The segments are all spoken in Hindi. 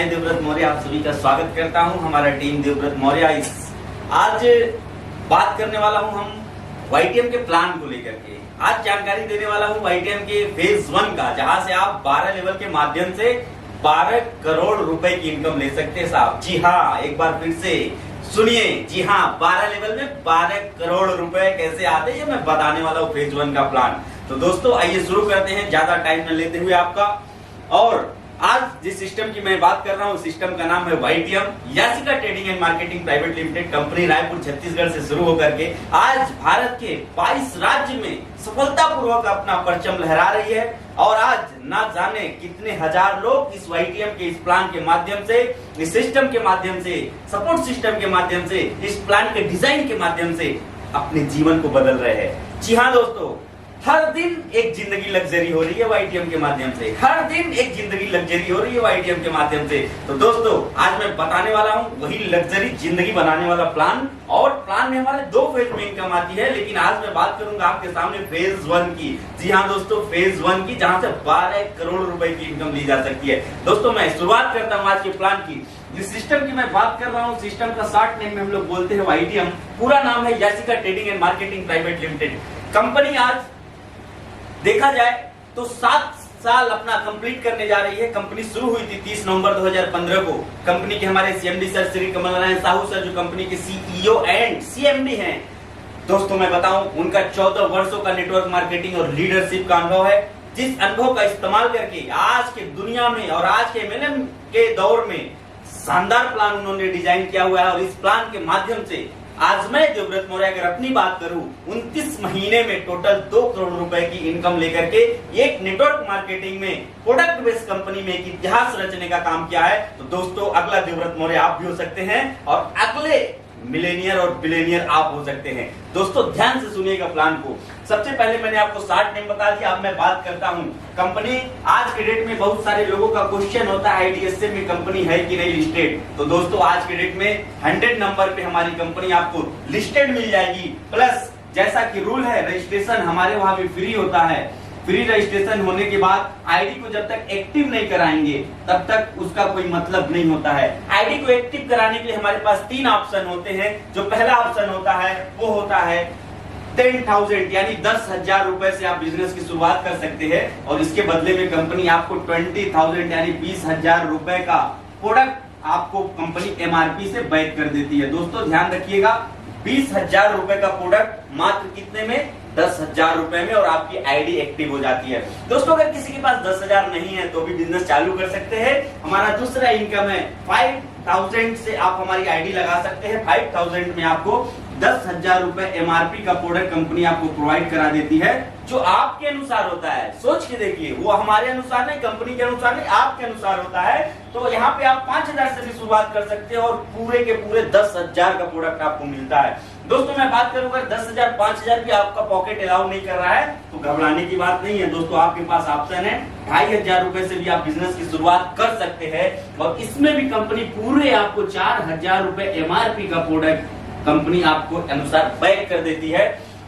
मैं देवव्रत मौर्य आप सभी का स्वागत करता हूं। हमारा टीम देवव्रत मौर्य आज बात करने वाला हूं हम YTM के प्लान को लेकर के। आज जानकारी देने वाला हूं YTM के फेज 1 का, जहां से आप 12 लेवल के माध्यम से 12 करोड़ रुपए की इनकम ले सकते हैं साहब। जी हाँ, एक बार फिर से सुनिए। जी हाँ, 12 लेवल में 12 करोड़ रुपए कैसे आते हैं, ये मैं बताने वाला हूँ फेज 1 का प्लान। तो दोस्तों आइए शुरू करते हैं, ज्यादा टाइम न लेते हुए आपका। और आज जिस सिस्टम की मैं बात कर रहा हूँ, सिस्टम का नाम है YTM, Yasika trading and marketing private limited company, Raipur Chhattisgarh से शुरू होकर के आज भारत के 22 राज्य में सफलतापूर्वक अपना परचम लहरा रही है। और आज ना जाने कितने हजार लोग इस YTM के इस प्लान के माध्यम से, इस सिस्टम के माध्यम से, सपोर्ट सिस्टम के माध्यम से, इस प्लान के डिजाइन के माध्यम से अपने जीवन को बदल रहे हैं। जी हाँ दोस्तों, हर दिन एक जिंदगी लग्जरी हो रही है YTM के माध्यम से। हर दिन एक जिंदगी लग्जरी हो रही है YTM के माध्यम से। तो दोस्तों आज मैं बताने वाला हूँ वही लग्जरी जिंदगी बनाने वाला प्लान। और प्लान में हमारे 2 फेज में इनकम आती है, लेकिन आज मैं बात करूंगा आपके सामने फेज 1 की। जी हाँ दोस्तों, फेज 1 की, जहां से 12 करोड़ रुपए की इनकम ली जा सकती है। दोस्तों मैं शुरुआत करता हूँ आज के प्लान की। जिस सिस्टम की मैं बात कर रहा हूँ, सिस्टम का शॉर्ट नेम में हम लोग बोलते हैं YTM। पूरा नाम है Yasika trading and marketing private limited company. आज देखा जाए तो 7 साल अपना कंप्लीट करने जा रही है। कंपनी शुरू हुई थी 30 नवंबर 2015 को। कंपनी के हमारे CMD sir Shri Kamal Narayan Sahu sir, जो कंपनी के CEO एंड CMD हैं, दोस्तों मैं बताऊं उनका 14 वर्षों का नेटवर्क मार्केटिंग और लीडरशिप का अनुभव है। जिस अनुभव का इस्तेमाल करके आज के दुनिया में और आज के MLM के दौर में शानदार प्लान उन्होंने डिजाइन किया हुआ है। और इस प्लान के माध्यम से आज मैं देवव्रत मौर्य अगर अपनी बात करूं, 29 महीने में टोटल 2 करोड़ रुपए की इनकम लेकर के एक नेटवर्क मार्केटिंग में प्रोडक्ट बेस्ड कंपनी में एक इतिहास रचने का काम किया है। तो दोस्तों अगला देवव्रत मौर्य आप भी हो सकते हैं और अगले मिलेनियर और बिलेनियर आप हो सकते हैं। दोस्तों ध्यान से सुनिएगा प्लान को। सबसे पहले मैंने आपको शॉर्ट नेम बता दिया, अब मैं बात करता हूं कंपनी। आज के डेट में बहुत सारे लोगों का क्वेश्चन होता है ITSA में कंपनी है कि नहीं लिस्टेड। तो दोस्तों आज के डेट में 100 नंबर पे हमारी कंपनी आपको लिस्टेड मिल जाएगी। प्लस जैसा कि रूल है, रजिस्ट्रेशन हमारे वहां भी फ्री होता है। फ्री रजिस्ट्रेशन होने के बाद आईडी को जब तक एक्टिव नहीं कराएंगे तब तक उसका कोई मतलब नहीं होता है। आईडी को एक्टिव कराने के लिए हमारे पास 3 ऑप्शन होते हैं। जो पहला ऑप्शन होता है वो होता है 10,000 यानी 10,000 रुपए से आप बिजनेस की शुरुआत कर सकते हैं। और इसके बदले में कंपनी आपको 20,000 यानी 20,000 रुपए का प्रोडक्ट आपको कंपनी MRP से बैक कर देती है। दोस्तों ध्यान रखिएगा, 20,000 रुपए का प्रोडक्ट मात्र कितने में, 10,000 रुपए में, और आपकी आईडी एक्टिव हो जाती है। दोस्तों अगर किसी के पास 10,000 नहीं है तो भी बिजनेस चालू कर सकते हैं। हमारा दूसरा इनकम है 5,000 से आप हमारी आईडी लगा सकते हैं। 5,000 में आपको 10,000 रुपए MRP का प्रोडक्ट कंपनी आपको प्रोवाइड करा देती है, जो आपके अनुसार होता है। सोच के देखिए, वो हमारे अनुसार नहीं, कंपनी के अनुसार नहीं, आपके अनुसार होता है। तो यहाँ पे आप 5,000 से भी शुरुआत कर सकते हैं और पूरे के पूरे 10,000 का प्रोडक्ट आपको मिलता है। दोस्तों मैं बात करूंगा 10,000 5,000 भी आपका पॉकेट अलाउ नहीं कर रहा है तो घबराने की बात नहीं है। दोस्तों आपके पास ऑप्शन है 2,500 रुपए से भी आप बिजनेस की शुरुआत कर सकते हैं। और इसमें भी कंपनी पूरे आपको 4,000 रुपए MRP का प्रोडक्ट कंपनी आपको अनुसार बैक कर देती है।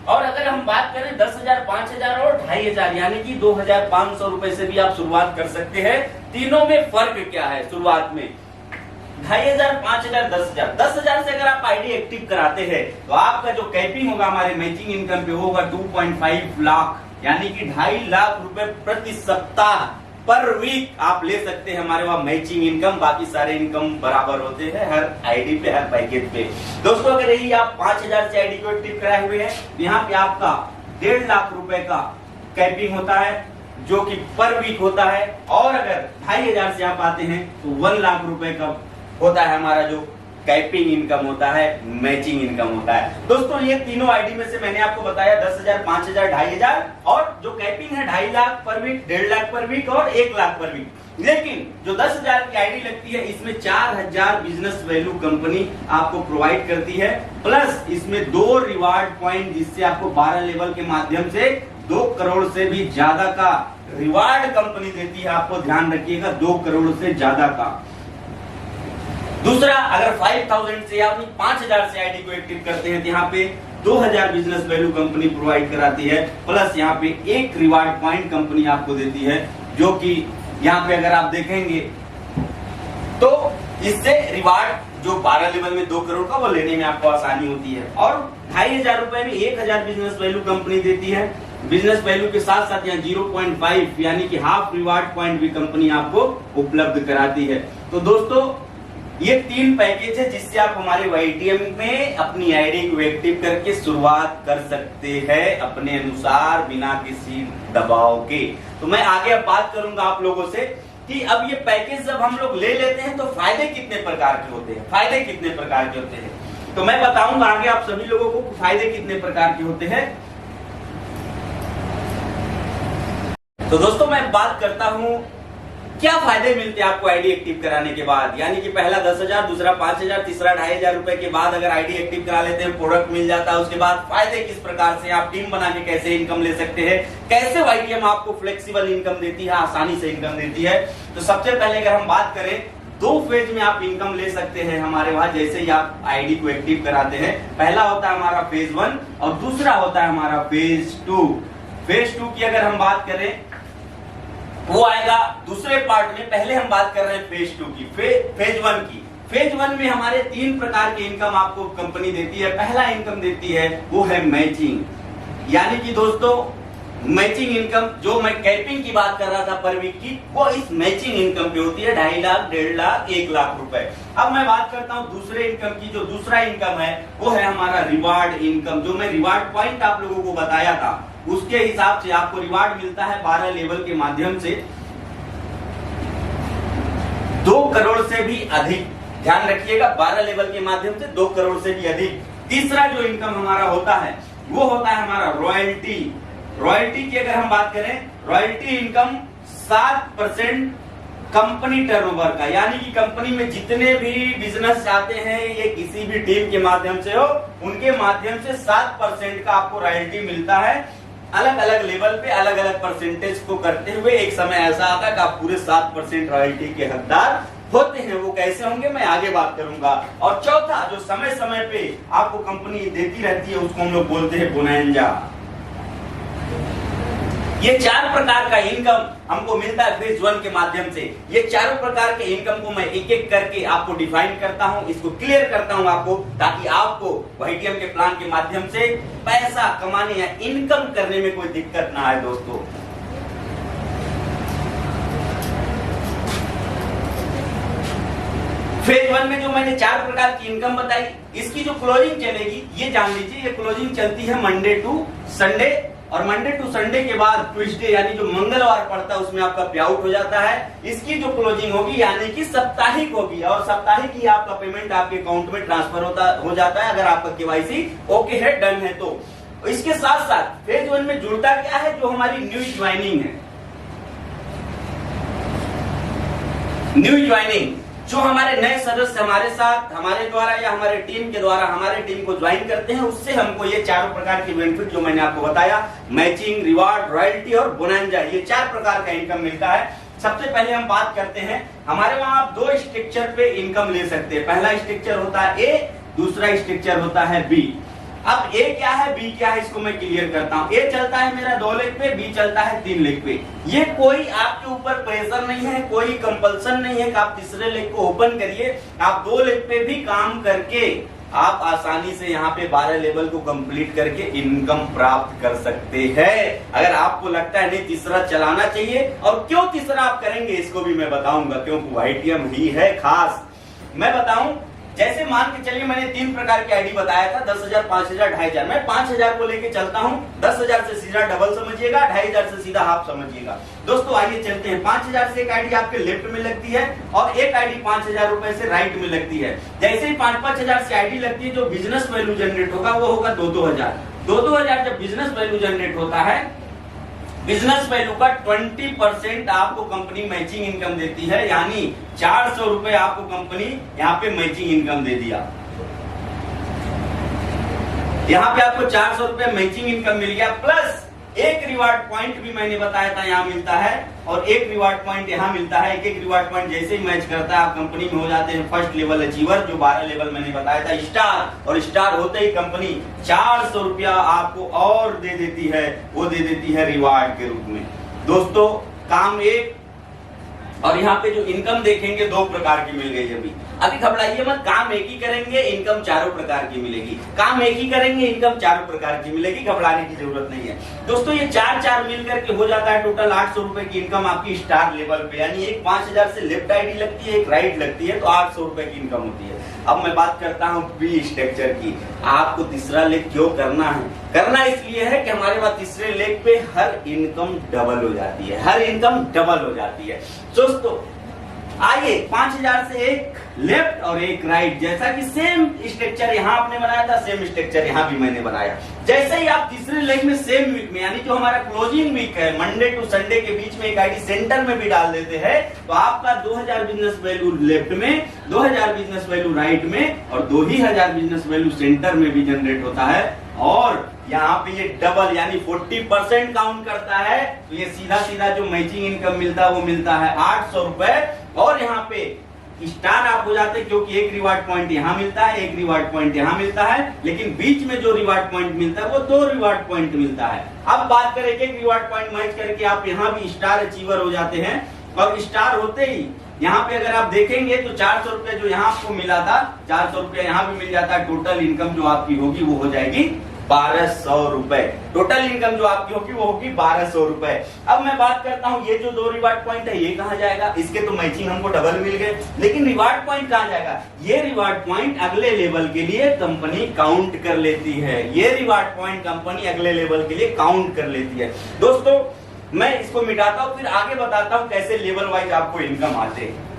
और अगर हम बात करें 10,000 5,000 और 2,500 यानी कि 2,500 रुपए से भी आप शुरुआत कर सकते हैं। तीनों में फर्क क्या है शुरुआत में? 2,500 5,000 10,000। 10,000 से अगर आप आईडी एक्टिव कराते हैं तो आपका जो कैपिंग होगा हमारे मैचिंग इनकम पे होगा 2.5 लाख यानी कि 2.5 लाख रुपए प्रति सप्ताह पर वीक आप ले सकते हैं हमारे वहां मैचिंग इनकम। बाकी सारे इनकम बराबर होते हैं हर आईडी पे, हर पैकेज पे। दोस्तों अगर यही आप 5,000 से आईडी को एक्टिव कराए हुए हैं, यहाँ पे आपका 1.5 लाख रुपए का कैपिंग होता है जो कि पर वीक होता है। और अगर 2,500 से आप आते हैं तो 1 लाख रुपए का होता है हमारा जो कैपिंग इनकम होता है, मैचिंग इनकम होता है। दोस्तों ये तीनों आईडी में से मैंने आपको बताया 10,000 5,000 2,500 और जो कैपिंग है 2.5 लाख पर वीक, 1.5 लाख पर वीक और 1 लाख पर वीक। लेकिन जो 10,000 की आईडी लगती है इसमें 4,000 बिजनेस वैल्यू कंपनी आपको प्रोवाइड करती है। प्लस इसमें 2 रिवार्ड पॉइंट जिससे आपको 12 लेवल के माध्यम से 2 करोड़ से भी ज्यादा का रिवार्ड कंपनी देती है। आपको ध्यान रखिएगा 2 करोड़ से ज्यादा का। दूसरा अगर 5,000 से या 5,000 से आईडी को एक्टिव करते हैं तो यहाँ पे 2,000 बिजनेस वैल्यू कंपनी प्रोवाइड कराती है। प्लस यहाँ पे 1 रिवार्ड पॉइंट कंपनी आपको देती है, जो कि यहाँ पे अगर आप देखेंगे तो इससे रिवार्ड जो 12 लेवल में 2 करोड़ का वो लेने में आपको आसानी होती है। और 2500 रुपए में 1000 बिजनेस वैल्यू कंपनी देती है। बिजनेस वैल्यू के साथ साथ यहाँ 0.5 यानी कि हाफ रिवार्ड पॉइंट भी कंपनी आपको उपलब्ध कराती है। तो दोस्तों ये 3 पैकेज है जिससे आप हमारे YTM में अपनी आईडी को एक्टिव करके शुरुआत कर सकते हैं अपने अनुसार बिना किसी दबाव के। तो मैं आगे अब बात करूंगा आप लोगों से कि अब ये पैकेज जब हम लोग ले लेते हैं तो फायदे कितने प्रकार के होते हैं, फायदे कितने प्रकार के होते हैं, तो मैं बताऊंगा आगे आप सभी लोगों को फायदे कितने प्रकार के होते हैं। तो दोस्तों मैं बात करता हूं क्या फायदे मिलते हैं आपको आईडी एक्टिव कराने के बाद, यानी कि पहला 10,000, दूसरा 5,000, तीसरा 2,500 रुपए के बाद अगर आईडी एक्टिव करा लेते हैं, प्रोडक्ट मिल जाता है, उसके बाद फायदे किस प्रकार से, आप टीम बना के कैसे इनकम ले सकते हैं, कैसे YTM आपको फ्लेक्सिबल इनकम देती है, आसानी से इनकम देती है। तो सबसे पहले अगर हम बात करें 2 फेज में आप इनकम ले सकते हैं हमारे वहां जैसे ही आप आईडी को एक्टिव कराते हैं। पहला होता है हमारा फेज 1 और दूसरा होता है हमारा फेज 2। फेज 2 की अगर हम बात करें वो आएगा दूसरे पार्ट में। पहले हम बात कर रहे हैं फेज 2 की, फेज 1 की। फेज 1 में हमारे 3 प्रकार के इनकम आपको कंपनी देती है। पहला इनकम देती है वो है मैचिंग, यानी कि दोस्तों मैचिंग इनकम जो मैं कैपिंग की बात कर रहा था पर वीक की, वो इस मैचिंग इनकम पे होती है 2.5 लाख, 1.5 लाख, 1 लाख रुपए। अब मैं बात करता हूं दूसरे इनकम की। जो दूसरा इनकम है वो है हमारा रिवार्ड इनकम। जो मैं रिवार्ड पॉइंट आप लोगों को बताया था उसके हिसाब से आपको रिवार्ड मिलता है 12 लेवल के माध्यम से 2 करोड़ से भी अधिक। ध्यान रखिएगा 12 लेवल के माध्यम से 2 करोड़ से भी अधिक। तीसरा जो इनकम हमारा होता है वो होता है हमारा रॉयल्टी। रॉयल्टी की अगर हम बात करें, रॉयल्टी इनकम 7% कंपनी टर्नओवर का, यानी कि कंपनी में जितने भी बिजनेस आते हैं ये किसी भी टीम के माध्यम से हो, उनके माध्यम से 7% का आपको रॉयल्टी मिलता है। अलग अलग लेवल पे अलग अलग परसेंटेज को करते हुए एक समय ऐसा आता है कि आप पूरे 7% रॉयल्टी के हकदार होते हैं। वो कैसे होंगे मैं आगे बात करूंगा। और चौथा जो समय समय पे आपको कंपनी देती रहती है उसको हम लोग बोलते हैं बोनंजा। ये 4 प्रकार का इनकम हमको मिलता है फेज 1 के माध्यम से। ये चारों प्रकार के इनकम को मैं एक एक करके आपको डिफाइन करता हूं, इसको क्लियर करता हूं आपको, ताकि आपको YTM के प्लान के माध्यम से पैसा कमाने या इनकम करने में कोई दिक्कत ना आए। दोस्तों फेज 1 में जो मैंने 4 प्रकार की इनकम बताई, इसकी जो क्लोजिंग चलेगी ये जान लीजिए, ये क्लोजिंग चलती है मंडे टू संडे, और मंडे टू संडे के बाद ट्यूसडे यानी जो मंगलवार पड़ता है उसमें आपका पे आउट हो जाता है। इसकी जो क्लोजिंग होगी यानी कि साप्ताहिक होगी, और साप्ताहिक ही आपका पेमेंट आपके अकाउंट में ट्रांसफर हो जाता है अगर आपका KYC ओके है, डन है। तो इसके साथ साथ फेज 1 में जुड़ता क्या है, जो हमारी न्यू ज्वाइनिंग है, न्यू ज्वाइनिंग जो हमारे नए सदस्य हमारे साथ हमारे द्वारा या हमारे टीम के द्वारा हमारे टीम को ज्वाइन करते हैं, उससे हमको ये 4 प्रकार के बेनिफिट जो मैंने आपको बताया, मैचिंग, रिवार्ड, रॉयल्टी और बोनंजा, ये 4 प्रकार का इनकम मिलता है। सबसे पहले हम बात करते हैं, हमारे वहां आप 2 स्ट्रक्चर पे इनकम ले सकते हैं। पहला स्ट्रक्चर होता है A, दूसरा स्ट्रक्चर होता है B। अब A क्या है, B क्या है, इसको मैं क्लियर करता हूं। A चलता है मेरा 2 लेग पे, B चलता है 3 लेग पे। ये कोई आपके ऊपर प्रेशर नहीं है, कोई कंपल्सन नहीं है कि आप तीसरे लेग को ओपन करिए। आप 2 लेग पे भी काम करके आप आसानी से यहाँ पे 12 लेवल को कंप्लीट करके इनकम प्राप्त कर सकते हैं। अगर आपको लगता है नहीं तीसरा चलाना चाहिए, और क्यों तीसरा आप करेंगे इसको भी मैं बताऊंगा, क्योंकि YTM ही है खास। मैं बताऊं, जैसे मान के चलिए मैंने 3 प्रकार की आईडी बताया था, 10,000, 5,000, 2,500। मैं 5,000 को लेके चलता हूं, 10,000 से सीधा डबल समझिएगा, 2,500 से सीधा हाफ समझिएगा। दोस्तों आइए चलते हैं। 5,000 से एक आईडी आपके लेफ्ट में लगती है और एक आईडी 5,000 रुपए से राइट में लगती है। जैसे ही 5,000 से आईडी लगती है, जो बिजनेस वैल्यू जनरेट होगा वो होगा 2,000। 2,000 जब बिजनेस वैल्यू जनरेट होता है, बिजनेस वैल्यू का 20% आपको कंपनी मैचिंग इनकम देती है, यानी 400 रुपए आपको कंपनी यहाँ पे मैचिंग इनकम दे दिया। यहाँ पे आपको 400 रुपए मैचिंग इनकम मिल गया, प्लस एक रिवार्ड पॉइंट भी मैंने बताया था यहाँ मिलता है, और एक रिवार्ड पॉइंट यहाँ मिलता है। एक रिवार्ड पॉइंट जैसे ही मैच करता है आप कंपनी में हो जाते हैं फर्स्ट लेवल अचीवर, जो 12 लेवल मैंने बताया था, स्टार। और स्टार होते ही कंपनी 400 रुपया आपको और दे देती है, वो दे देती है रिवार्ड के रूप में। दोस्तों काम एक और यहाँ पे जो इनकम देखेंगे 2 प्रकार की मिल गई। अभी घबराइए मत, काम एक ही करेंगे, इनकम चारों प्रकार की मिलेगी। काम एक ही करेंगे, इनकम चारों प्रकार की मिलेगी, घबराने की जरूरत नहीं है दोस्तों। ये 4 मिलकर के हो जाता है टोटल 800 रुपए की इनकम आपकी स्टार लेवल पे, यानी एक 5000 से लेफ्ट आईडी लगती है, एक राइट लगती है, तो 800 रुपए की इनकम होती है। अब मैं बात करता हूँ बी स्ट्रक्चर की। आपको तीसरा लेग क्यों करना है? करना इसलिए है कि हमारे पास तीसरे लेग पे हर इनकम डबल हो जाती है, हर इनकम डबल हो जाती है दोस्तों। आइए 5000 से एक लेफ्ट और एक राइट, जैसा कि सेम स्ट्रक्चर यहाँ आपने बनाया था, सेम स्ट्रक्चर यहाँ भी मैंने बनाया। जैसे ही आप तीसरे लेग में सेम वीक में, यानी जो हमारा क्लोजिंग वीक है, मंडे टू संडे के बीच में एक आईडी सेंटर में भी डाल देते हैं, तो आपका 2000 बिजनेस वैल्यू लेफ्ट में, 2000 बिजनेस वैल्यू राइट में और 2000 बिजनेस वैल्यू सेंटर में भी जनरेट होता है। और यहाँ पे ये डबल यानी 40% काउंट करता है, तो ये सीधा सीधा जो मैचिंग इनकम मिलता है वो मिलता है 800 रुपए। और यहाँ पे स्टार आप हो जाते हैं, क्योंकि एक रिवार्ड पॉइंट यहाँ मिलता है, एक रिवार्ड पॉइंट यहाँ मिलता है, लेकिन बीच में जो रिवार्ड पॉइंट मिलता है वो 2 रिवार्ड पॉइंट मिलता है। अब बात करें एक रिवार्ड पॉइंट मैच करके आप यहाँ भी स्टार अचीवर हो जाते हैं। और स्टार होते ही यहाँ पे अगर आप देखेंगे तो 400 रुपए जो यहाँ आपको मिला था, 400 रुपए यहाँ भी मिल जाता है। टोटल इनकम जो आपकी होगी वो हो जाएगी 1200 रुपए। टोटल इनकम जो आपकी होगी वो होगी 1200 रुपए। अब मैं बात करता हूँ ये जो 2 रिवार्ड पॉइंट है ये कहाँ जाएगा? इसके तो मैचिंग हमको डबल मिल गए, लेकिन रिवार्ड पॉइंट कहाँ जाएगा? ये रिवार्ड पॉइंट अगले लेवल के लिए कंपनी काउंट कर लेती है। ये रिवार्ड पॉइंट कंपनी अगले लेवल के लिए काउंट कर लेती है दोस्तों। मैं इसको मिटाता हूँ, फिर आगे बताता हूँ कैसे लेवल वाइज आपको इनकम आते हैं।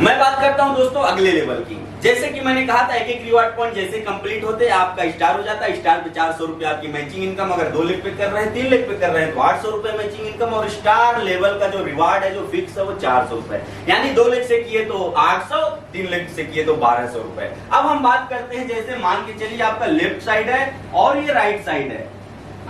मैं बात करता हूं दोस्तों अगले लेवल की। जैसे कि मैंने कहा था, एक एक रिवार्ड पॉइंट जैसे कंप्लीट होते हैं आपका स्टार हो जाता है। स्टार पे 400 रुपए आपकी मैचिंग इनकम, अगर 2 लेग पे कर रहे हैं, 3 लेग पे कर रहे हैं तो 800 रुपए मैचिंग इनकम। और स्टार लेवल का जो रिवार्ड है जो फिक्स है वो 400 रुपए, यानी 2 लेग से किए तो 800, 3 लेग से किए तो 1200 रुपए। अब हम बात करते हैं, जैसे मान के चलिए आपका लेफ्ट साइड है और ये राइट साइड है।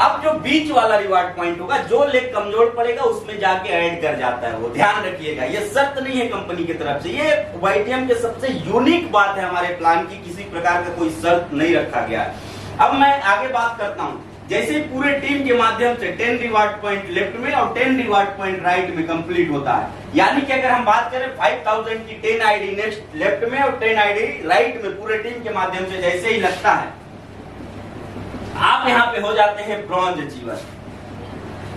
अब जो बीच वाला रिवार्ड पॉइंट होगा, जो लेग कमजोर पड़ेगा उसमें जाके ऐड कर जाता है वो, ध्यान रखिएगा। ये शर्त नहीं है कंपनी की तरफ से, ये वाईटीएम के सबसे यूनिक बात है हमारे प्लान की, किसी प्रकार का कोई शर्त नहीं रखा गया है। अब मैं आगे बात करता हूं, जैसे पूरे टीम के माध्यम से 10 रिवार्ड पॉइंट लेफ्ट में और 10 रिवार्ड पॉइंट राइट में कंप्लीट होता है, यानी कि अगर हम बात करें 5000 की 10 आईडी नेक्स्ट लेफ्ट में और 10 आईडी राइट में पूरे टीम के माध्यम से जैसे ही लगता है, आप यहाँ पे हो जाते हैं ब्रॉन्ज अचीवर,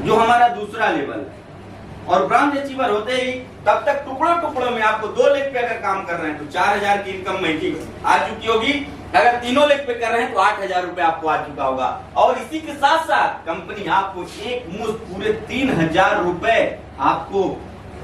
जो हमारा दूसरा लेवल है। और ब्रॉन्ज अचीवर होते ही तब तक टुकड़ों टुकड़ों में आपको 2 लेग पे अगर काम कर रहे हैं तो 4000 की इनकम मैचिंग आ चुकी होगी। अगर 3 लेग पे कर रहे हैं तो 8000 रुपए आपको आ चुका होगा। और इसी के साथ साथ कंपनी आपको एक मुश्त पूरे 3000 रुपए आपको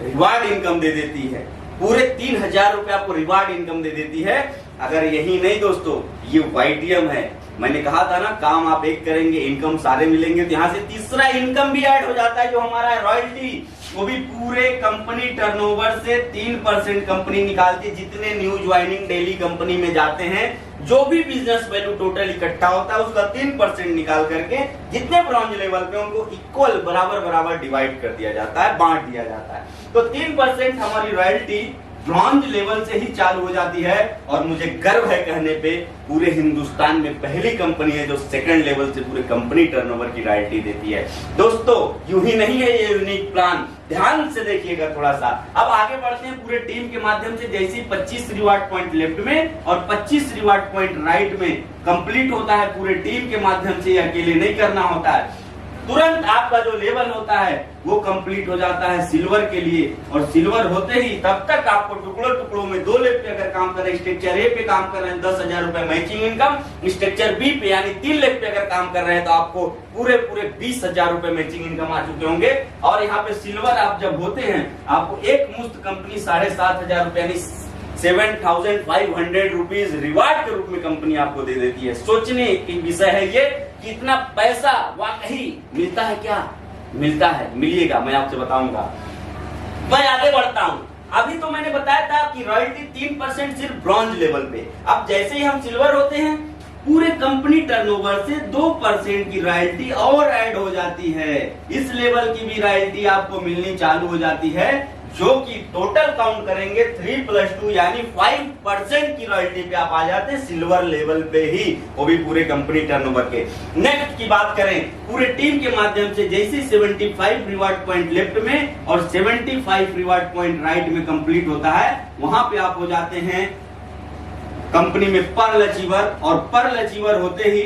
रिवार्ड इनकम दे देती है। पूरे 3000 रुपए आपको रिवार्ड इनकम दे देती है। अगर यही नहीं दोस्तों, ये वाईटीएम है, मैंने कहा था ना काम आप एक करेंगे इनकम सारे मिलेंगे, तो यहाँ से तीसरा इनकम भी ऐड हो जाता है जो हमारा है रॉयल्टी। वो भी पूरे कंपनी टर्नओवर से 3% कंपनी निकालती है। जितने न्यू ज्वाइनिंग डेली कंपनी में जाते हैं, जो भी बिजनेस वैल्यू टोटल इकट्ठा होता है उसका 3% निकाल करके जितने ब्रॉन्ज लेवल पे उनको इक्वल बराबर बराबर डिवाइड कर दिया जाता है, बांट दिया जाता है। तो 3% हमारी रॉयल्टी ब्रॉन्ज लेवल से ही चालू हो जाती है। और मुझे गर्व है कहने पे, पूरे हिंदुस्तान में पहली कंपनी है जो सेकंड लेवल से पूरे कंपनी टर्नओवर की रॉयल्टी देती है। दोस्तों यूं ही नहीं है ये यूनिक प्लान, ध्यान से देखिएगा थोड़ा सा। अब आगे बढ़ते हैं पूरे टीम के माध्यम से। जैसे 25 रिवार्ड पॉइंट लेफ्ट में और 25 रिवार्ड पॉइंट राइट में कंप्लीट होता है पूरे टीम के माध्यम से, अकेले नहीं करना होता है। तुरंत आपका जो लेवल होता है वो कंप्लीट हो जाता है सिल्वर के लिए। और सिल्वर होते ही तब तक आपको टुकड़ों टुकड़ों में 2 लेग पे अगर काम कर रहे हैं, स्ट्रक्चर ए पे काम कर रहे हैं 10,000 रुपए मैचिंग इनकम, स्ट्रक्चर बी पे यानी 3 लेग पे अगर काम कर रहे हैं तो आपको पूरे 20,000 रुपए मैचिंग इनकम आ चुके होंगे। और यहाँ पे सिल्वर आप जब होते हैं आपको एक मुश्त कंपनी 7,500 रुपए यानी 7,500 रुपीज रिवार्ड के रूप में कंपनी आपको दे देती है। सोचने की विषय है ये, कितना पैसा वाकई मिलता है। क्या मिलता है, मिलिएगा, मैं आपसे बताऊंगा। मैं आगे बढ़ता हूं। अभी तो मैंने बताया था कि रॉयल्टी 3% सिर्फ ब्रॉन्ज लेवल पे। अब जैसे ही हम सिल्वर होते हैं पूरे कंपनी टर्नओवर से 2% की रॉयल्टी और ऐड हो जाती है। इस लेवल की भी रॉयल्टी आपको मिलनी चालू हो जाती है जो कि टोटल काउंट करेंगे 3+2 यानी 5% की रॉयल्टी पे आप आ जाते हैं सिल्वर लेवल पे ही, वो भी पूरे कंपनी टर्नओवर के। नेक्स्ट की बात करें पूरे टीम के माध्यम से, जैसे 75 रिवार्ड पॉइंट लेफ्ट में और 75 रिवार्ड पॉइंट राइट में कंप्लीट होता है, वहां पे आप हो जाते हैं कंपनी में पर्ल अचीवर। और पर्ल अचीवर होते ही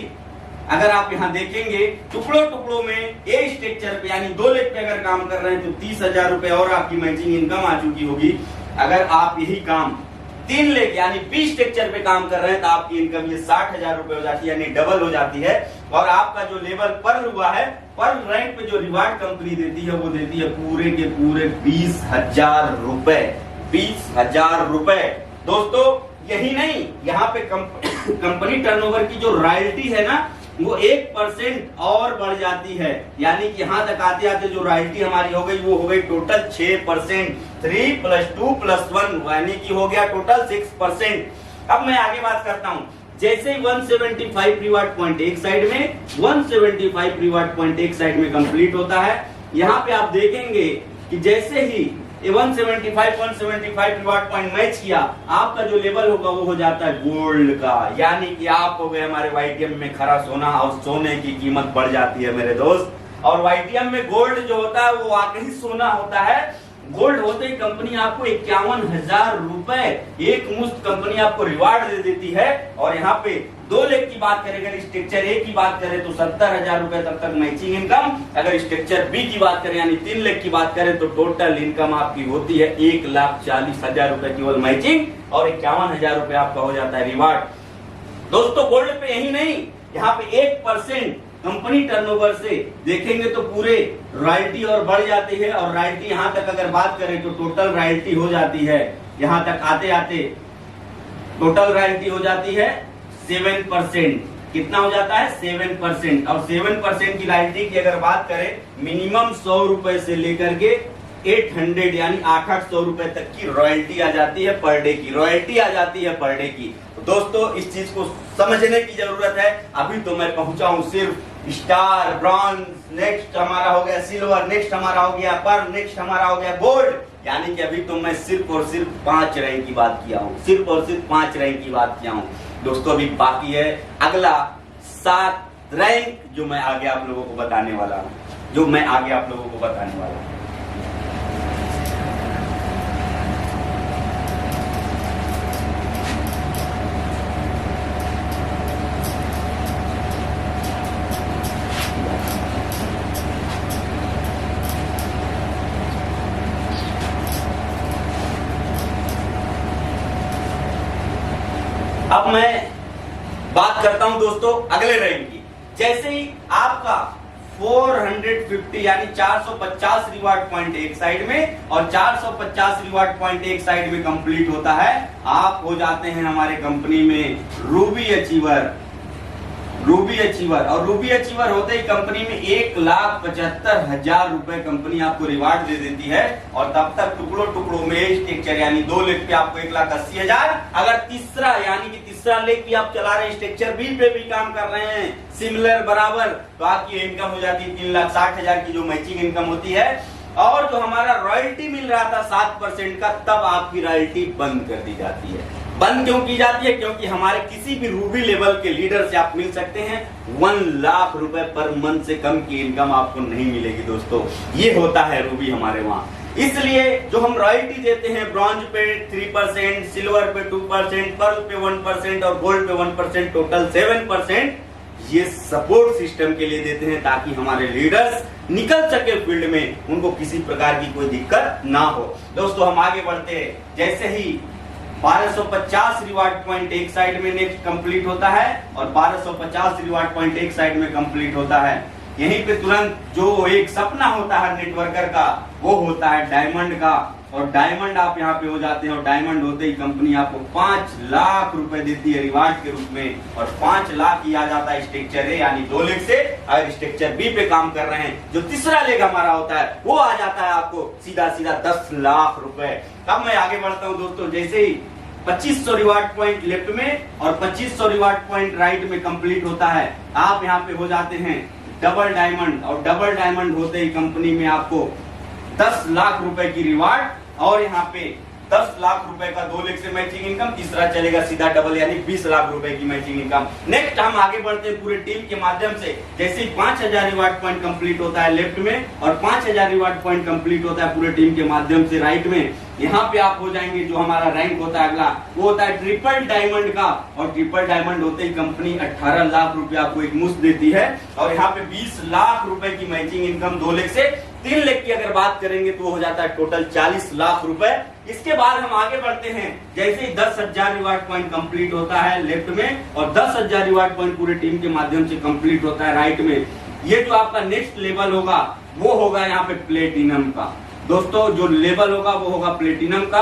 अगर आप यहां देखेंगे टुकड़ों टुकड़ों में ए स्ट्रक्चर पे यानी 2 लेग पे अगर काम कर रहे हैं तो 30,000 रुपए और आपकी मैचिंग इनकम आ चुकी होगी। अगर आप यही काम 3 लेग यानी बी स्ट्रक्चर पे काम कर रहे हैं तो आपकी इनकम ये 60,000 रुपए हो जाती है, यानी डबल हो जाती है। और आपका जो लेवल पर्ल हुआ है, पर्ल रैंक पे जो रिवार्ड कंपनी देती है वो देती है पूरे के पूरे 20,000 रुपए, 20,000 रुपए। दोस्तों यही नहीं, यहाँ पे कंपनी टर्नओवर की जो रॉयल्टी है ना वो 1% और बढ़ जाती है, यानी कि यहां तक आते आते जो रॉयल्टी हमारी हो गई वो हो गई टोटल 6%। 3+2+1 यानी कि हो गया टोटल 6%। अब मैं आगे बात करता हूं, जैसे 175 रिवार्ड पॉइंट एक साइड में, 175 रिवार्ड पॉइंट एक साइड में कंप्लीट होता है। यहाँ पे आप देखेंगे कि जैसे ही 175 रिवार्ड पॉइंट मैच किया, आपका जो लेवल होगा वो हो जाता है गोल्ड का, यानी कि आप हो गए हमारे वाईटीएम में खरा सोना, और सोने की कीमत बढ़ जाती है मेरे दोस्त। और वाईटीएम में गोल्ड जो होता है वो वाकई सोना होता है। गोल्ड होते ही कंपनी आपको 51,000 रुपए एक मुश्त कंपनी आपको रिवार्ड दे देती है। और यहाँ पे 2 लेग की बात करें, अगर स्ट्रक्चर ए की बात करें तो 70,000 रुपए तक तक मैचिंग इनकम। अगर स्ट्रक्चर बी की बात करें यानी 3 लेग की बात करें तो टोटल इनकम आपकी होती है 1,40,000 रुपए केवल मैचिंग, और 51,000 रुपए आपका हो जाता है रिवार्ड। दोस्तों गोल्ड पे यही नहीं, यहाँ पे 1% कंपनी टर्नओवर से देखेंगे तो पूरे रॉयल्टी और बढ़ जाती है। और रॉयल्टी यहां तक अगर बात करें तो टोटल रॉयल्टी हो जाती है, यहां तक आते आते टोटल रॉयल्टी हो जाती है 7%। कितना हो जाता है? 7%। और 7% की रॉयल्टी की अगर बात करें, मिनिमम 100 रुपए से लेकर के 800 यानी 800 रुपए तक की रॉयल्टी आ जाती है पर डे की, रॉयल्टी आ जाती है पर डे की। तो दोस्तों इस चीज को समझने की जरूरत है। अभी तो मैं पहुंचा हूं सिर्फ स्टार, ब्रॉन्ज, नेक्स्ट हमारा हो गया सिल्वर, नेक्स्ट हमारा हो गया पर्ल, नेक्स्ट हमारा हो गया गोल्ड, यानी कि अभी तो मैं सिर्फ और सिर्फ 5 रैंक की बात किया हूँ, सिर्फ और सिर्फ 5 रैंक की बात किया हूँ। दोस्तों अभी बाकी है अगला 7 रैंक जो मैं आगे आप लोगों को बताने वाला हूँ, जो मैं आगे आप लोगों को बताने वाला हूँ। अब मैं बात करता हूं दोस्तों अगले रैंक की। जैसे ही आपका 450 यानी 450 रिवार्ड पॉइंट एक साइड में और 450 रिवार्ड पॉइंट एक साइड में कंप्लीट होता है, आप हो जाते हैं हमारे कंपनी में रूबी अचीवर। रूबी अचीवर, और रूबी अचीवर होते ही कंपनी में 1,75,000 रुपए कंपनी आपको रिवार्ड दे देती है। और तब तक टुकड़ों टुकड़ों में स्ट्रक्चर यानी 2 लेग पे आपको 1,80,000, अगर तीसरा यानी कि तीसरा लेग भी आप चला रहे हैं, स्ट्रक्चर बी पे भी काम कर रहे हैं सिमिलर बराबर, तो आपकी इनकम हो जाती है 3,60,000 की जो मैचिंग इनकम होती है। और जो हमारा रॉयल्टी मिल रहा था 7% का, तब आपकी रॉयल्टी बंद कर दी जाती है। बंद क्यों की जाती है? क्योंकि हमारे किसी भी रूबी लेवल के लीडर से आप मिल सकते हैं 1 लाख रुपए पर मंथ से कम की इनकम आपको नहीं मिलेगी दोस्तों। ये होता है रूबी हमारे वहां। इसलिए जो हम रॉयल्टी देते हैं ब्रॉन्ज पे 3%, सिल्वर पे 2%, पर्ल पे 1% और गोल्ड पे 1%, टोटल 7%, ये सपोर्ट सिस्टम के लिए देते हैं ताकि हमारे लीडर्स निकल सके फील्ड में, उनको किसी प्रकार की कोई दिक्कत ना हो। दोस्तों हम आगे बढ़ते हैं। जैसे ही 1250 रिवार्ड पॉइंट एक साइड में नेक्स्ट कंप्लीट होता है और 1250 रिवार्ड पॉइंट एक साइड में कंप्लीट होता है, यहीं पे तुरंत जो एक सपना होता है नेटवर्कर का वो होता है डायमंड का। और डायमंड आप यहाँ पे हो जाते हैं, और डायमंड होते ही कंपनी आपको 5 लाख रुपए देती है रिवार्ड के रूप में। और 5 लाख ही आ जाता है स्ट्रक्चर ए यानी 2 लेग से। अगर स्ट्रक्चर बी पे काम कर रहे हैं, जो तीसरा लेग हमारा होता है, वो आ जाता है आपको सीधा सीधा 10 लाख रुपए। अब मैं आगे बढ़ता हूँ दोस्तों। जैसे ही 2500 रिवार्ड पॉइंट लेफ्ट में और 2500 रिवार्ड पॉइंट राइट में कंप्लीट होता है, आप यहाँ पे हो जाते हैं डबल डायमंड। और डबल डायमंड होते ही कंपनी में आपको 10 लाख रुपए की रिवार्ड और यहाँ पे 10 लाख रुपए का 2 लाख से मैचिंग इनकम, तीसरा चलेगा सीधा डबल यानी 20 लाख रुपए की मैचिंग इनकम। नेक्स्ट हम आगे बढ़ते हैं पूरे टीम के माध्यम से। जैसे ही 5000 रिवार्ड पॉइंट कंप्लीट होता है लेफ्ट में और 5000 रिवार्ड पॉइंट कंप्लीट होता है पूरे टीम के माध्यम से राइट में, यहाँ पे आप हो जाएंगे। जो हमारा रैंक होता है अगला वो होता है ट्रिपल डायमंड का, और ट्रिपल डायमंड होते ही कंपनी 18 लाख रुपए आपको एक मुश्त देती है, और यहाँ पे 20 लाख रुपए की मैचिंग इनकम 2 लाख से 3 लाख की अगर बात करेंगे तो हो जाता है टोटल 40 लाख रुपए। इसके बाद हम आगे बढ़ते हैं। जैसे ही 10,000 रिवार्ड पॉइंट कंप्लीट होता है लेफ्ट में और 10,000 रिवार्ड पॉइंट पूरे टीम के माध्यम से कंप्लीट होता है राइट में, ये जो आपका नेक्स्ट लेवल होगा वो होगा यहाँ पे प्लेटिनम का। दोस्तों जो लेवल होगा वो होगा प्लेटिनम का,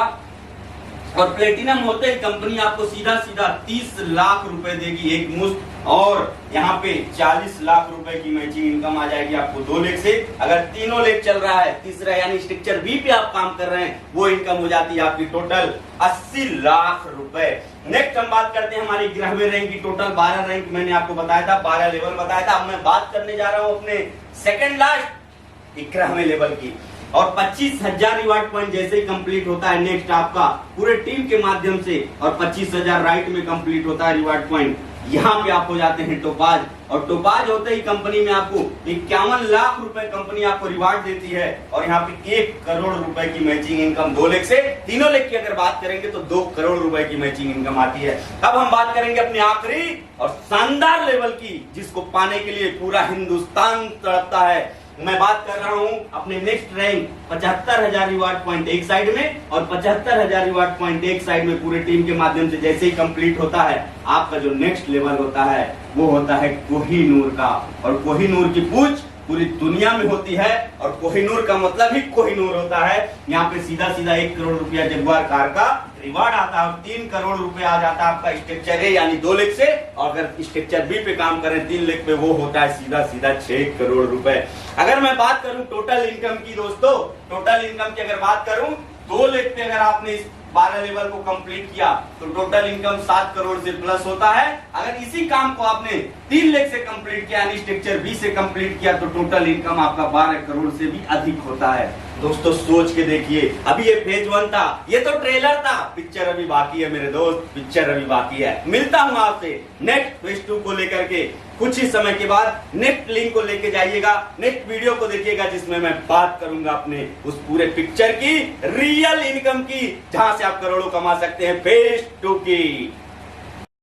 और प्लेटिनम होते ही कंपनी आपको सीधा सीधा 30 लाख रुपए देगी एक मुश्त, और यहाँ पे 40 लाख रुपए की मैचिंग इनकम आ जाएगी आपको 2 लाख से। अगर तीनों लाख चल रहा है, तीसरा यानी स्ट्रक्चर बी पे आप काम कर रहे हैं, वो इनकम हो जाती है आपकी टोटल 80 लाख रुपए। नेक्स्ट हम बात करते हैं हमारी 11वें रैंक की। टोटल 12 रैंक मैंने आपको बताया था, 12 लेवल बताया था। अब मैं बात करने जा रहा हूँ अपने सेकंड लास्ट 11वें लेवल की, और 25,000 रिवार्ड पॉइंट जैसे ही कंप्लीट होता है नेक्स्ट आपका पूरे टीम के माध्यम से, और 25,000 राइट में कंप्लीट होता है रिवार्ड पॉइंट, यहाँ पे आप हो जाते हैं टोपाज। और टोपाज होते ही कंपनी में आपको 51 लाख रुपए कंपनी आपको रिवार्ड देती है, और यहाँ पे 1 करोड़ रुपए की मैचिंग इनकम 2 लाख से 3 लाख की अगर बात करेंगे तो 2 करोड़ रुपए की मैचिंग इनकम आती है। अब हम बात करेंगे अपने आखिरी और शानदार लेवल की, जिसको पाने के लिए पूरा हिंदुस्तान तड़पता है। मैं बात कर रहा हूं अपने नेक्स्ट रैंक 75,000 रिवार्ड पॉइंट एक साइड में और 75,000 रिवार्ड पॉइंट एक साइड में पूरे टीम के माध्यम से जैसे ही कंप्लीट होता है, आपका जो नेक्स्ट लेवल होता है वो होता है कोहिनूर का। और कोहिनूर की पूछ पूरी दुनिया में होती है, और कोहिनूर का मतलब ही कोहिनूर होता है। यहाँ पे सीधा सीधा 1 करोड़ रुपया जगुआर कार का रिवार्ड आता है, और 3 करोड़ रुपए आ जाता है आपका स्ट्रक्चर ए यानी 2 लाख से, और अगर स्ट्रक्चर बी पे काम करें 3 लाख पे, वो होता है सीधा सीधा 6 करोड़ रुपए। अगर मैं बात करूं टोटल इनकम की दोस्तों, टोटल इनकम की अगर बात करूं 2 लाख पे अगर आपने इस 12 लेवल को कंप्लीट किया तो टोटल इनकम 7 करोड़ से प्लस होता है। अगर इसी काम को आपने 3 लाख से कंप्लीट किया यानी स्ट्रक्चर बी से कंप्लीट किया तो टोटल इनकम आपका 12 करोड़ से भी अधिक होता है। दोस्तों सोच के देखिए, अभी ये फेज 1 था, ये तो ट्रेलर था, पिक्चर अभी बाकी है मेरे दोस्त, पिक्चर अभी बाकी है। मिलता हूं आपसे नेक्स्ट फेज 2 को लेकर के कुछ ही समय के बाद। नेक्स्ट लिंक को लेके जाइएगा, नेक्स्ट वीडियो को देखिएगा, जिसमें मैं बात करूंगा अपने उस पूरे पिक्चर की, रियल इनकम की, जहां से आप करोड़ों कमा सकते हैं फेज 2 की।